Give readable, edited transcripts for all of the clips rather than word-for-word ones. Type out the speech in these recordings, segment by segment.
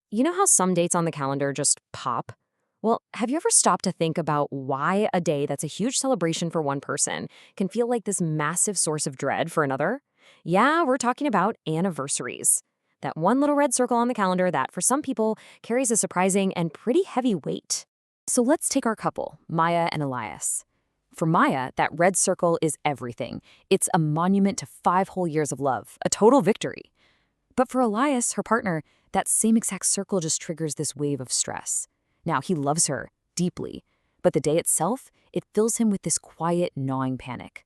You know how some dates on the calendar just pop? Well, have you ever stopped to think about why a day that's a huge celebration for one person can feel like this massive source of dread for another? Yeah, we're talking about anniversaries. That one little red circle on the calendar that, for some people, carries a surprising and pretty heavy weight. So let's take our couple, Maya and Elias. For Maya, that red circle is everything. It's a monument to 5 whole years of love, a total victory. But for Elias, her partner, that same exact circle just triggers this wave of stress. Now, he loves her deeply, but the day itself, it fills him with this quiet, gnawing panic.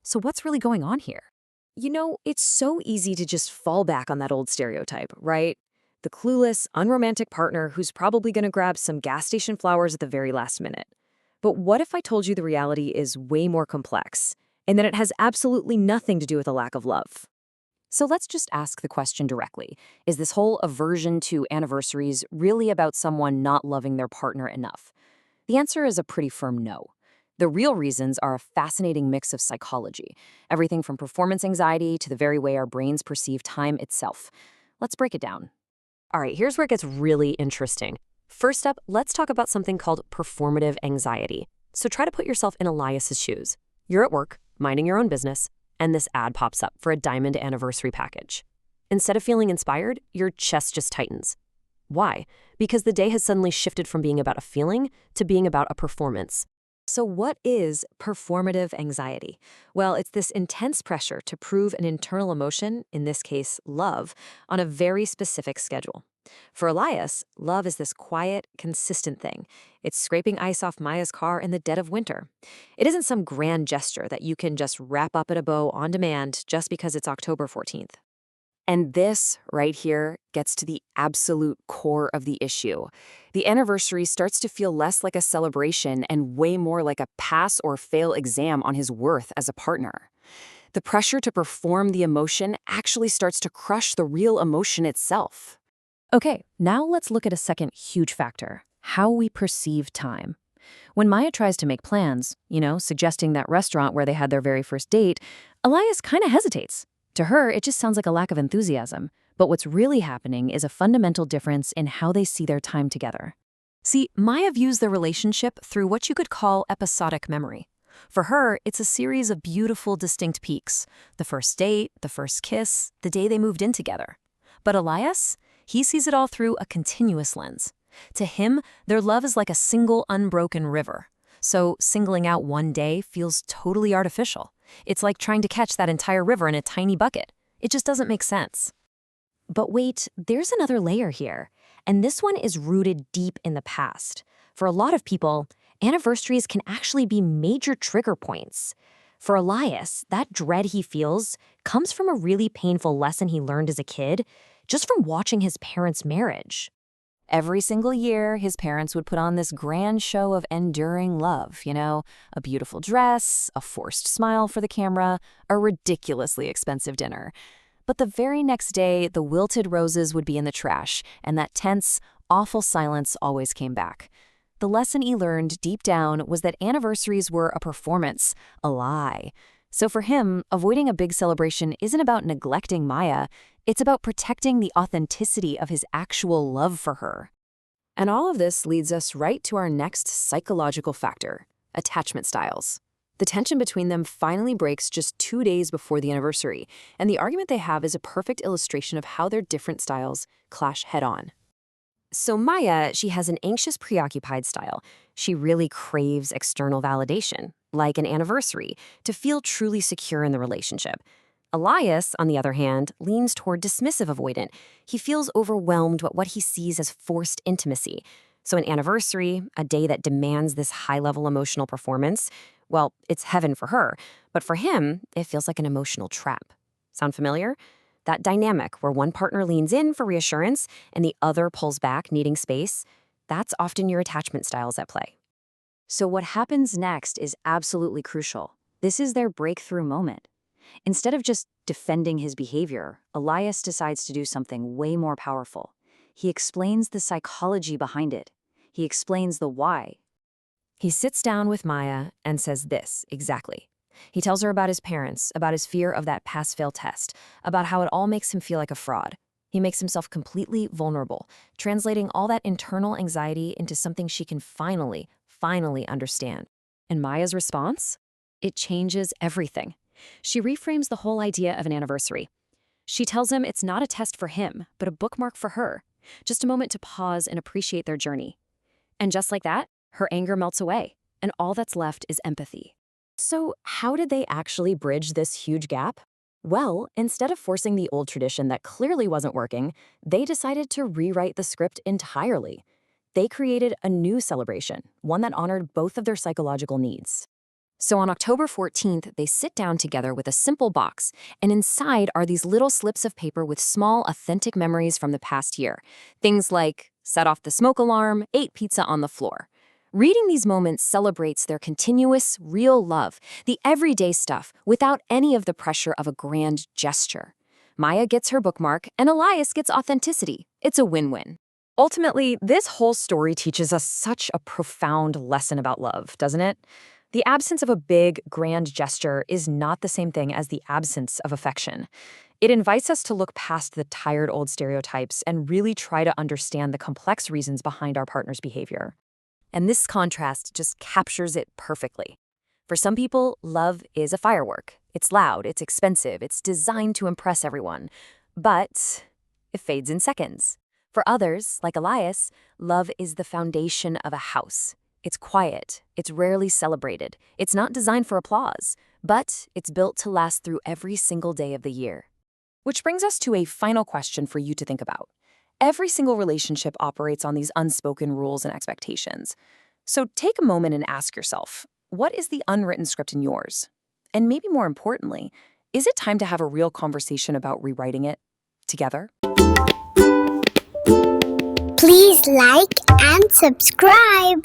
So what's really going on here? It's so easy to just fall back on that old stereotype, right? The clueless, unromantic partner who's probably going to grab some gas station flowers at the very last minute. But what if I told you the reality is way more complex, and that it has absolutely nothing to do with a lack of love? So let's just ask the question directly. Is this whole aversion to anniversaries really about someone not loving their partner enough? The answer is a pretty firm no. The real reasons are a fascinating mix of psychology, everything from performance anxiety to the very way our brains perceive time itself. Let's break it down. All right, here's where it gets really interesting. First up, let's talk about something called performative anxiety. So try to put yourself in Elias's shoes. You're at work, minding your own business, and this ad pops up for a diamond anniversary package. Instead of feeling inspired, your chest just tightens. Why? Because the day has suddenly shifted from being about a feeling to being about a performance. So what is performative anxiety? Well, it's this intense pressure to prove an internal emotion, in this case, love, on a very specific schedule. For Elias, love is this quiet, consistent thing. It's scraping ice off Maya's car in the dead of winter. It isn't some grand gesture that you can just wrap up at a bow on demand just because it's October 14th. And this, right here, gets to the absolute core of the issue. The anniversary starts to feel less like a celebration and way more like a pass or fail exam on his worth as a partner. The pressure to perform the emotion actually starts to crush the real emotion itself. Okay, now let's look at a second huge factor, how we perceive time. When Maya tries to make plans, suggesting that restaurant where they had their very first date, Elias kind of hesitates. To her, it just sounds like a lack of enthusiasm. But what's really happening is a fundamental difference in how they see their time together. See, Maya views their relationship through what you could call episodic memory. For her, it's a series of beautiful, distinct peaks. The first date, the first kiss, the day they moved in together. But Elias, he sees it all through a continuous lens. To him, their love is like a single, unbroken river. So singling out one day feels totally artificial. It's like trying to catch that entire river in a tiny bucket. It just doesn't make sense. But wait, there's another layer here. And this one is rooted deep in the past. For a lot of people, anniversaries can actually be major trigger points. For Elias, that dread he feels comes from a really painful lesson he learned as a kid, just from watching his parents' marriage. Every single year, his parents would put on this grand show of enduring love, a beautiful dress, a forced smile for the camera, a ridiculously expensive dinner. But the very next day, the wilted roses would be in the trash, and that tense, awful silence always came back. The lesson he learned deep down was that anniversaries were a performance, a lie. So for him, avoiding a big celebration isn't about neglecting Maya, it's about protecting the authenticity of his actual love for her. And all of this leads us right to our next psychological factor, attachment styles. The tension between them finally breaks just 2 days before the anniversary, and the argument they have is a perfect illustration of how their different styles clash head-on. So Maya, she has an anxious, preoccupied style. She really craves external validation, like an anniversary, to feel truly secure in the relationship. Elias, on the other hand, leans toward dismissive avoidant. He feels overwhelmed by what he sees as forced intimacy. So an anniversary, a day that demands this high-level emotional performance, well, it's heaven for her. But for him, it feels like an emotional trap. Sound familiar? That dynamic where one partner leans in for reassurance and the other pulls back, needing space, that's often your attachment styles at play. So what happens next is absolutely crucial. This is their breakthrough moment. Instead of just defending his behavior, Elias decides to do something way more powerful. He explains the psychology behind it. He explains the why. He sits down with Maya and says this exactly. He tells her about his parents, about his fear of that pass-fail test, about how it all makes him feel like a fraud. He makes himself completely vulnerable, translating all that internal anxiety into something she can finally understand. And Maya's response? It changes everything. She reframes the whole idea of an anniversary. She tells him it's not a test for him, but a bookmark for her. Just a moment to pause and appreciate their journey. And just like that, her anger melts away, and all that's left is empathy. So, how did they actually bridge this huge gap? Well, instead of forcing the old tradition that clearly wasn't working, they decided to rewrite the script entirely. They created a new celebration, one that honored both of their psychological needs. So on October 14th, they sit down together with a simple box, and inside are these little slips of paper with small, authentic memories from the past year. Things like set off the smoke alarm, ate pizza on the floor. Reading these moments celebrates their continuous, real love, the everyday stuff, without any of the pressure of a grand gesture. Maya gets her bookmark, and Elias gets authenticity. It's a win-win. Ultimately, this whole story teaches us such a profound lesson about love, doesn't it? The absence of a big, grand gesture is not the same thing as the absence of affection. It invites us to look past the tired old stereotypes and really try to understand the complex reasons behind our partner's behavior. And this contrast just captures it perfectly. For some people, love is a firework. It's loud, it's expensive, it's designed to impress everyone. But it fades in seconds. For others, like Elias, love is the foundation of a house. It's quiet, it's rarely celebrated, it's not designed for applause, but it's built to last through every single day of the year. Which brings us to a final question for you to think about. Every single relationship operates on these unspoken rules and expectations. So take a moment and ask yourself, what is the unwritten script in yours? And maybe more importantly, is it time to have a real conversation about rewriting it together? Please like and subscribe.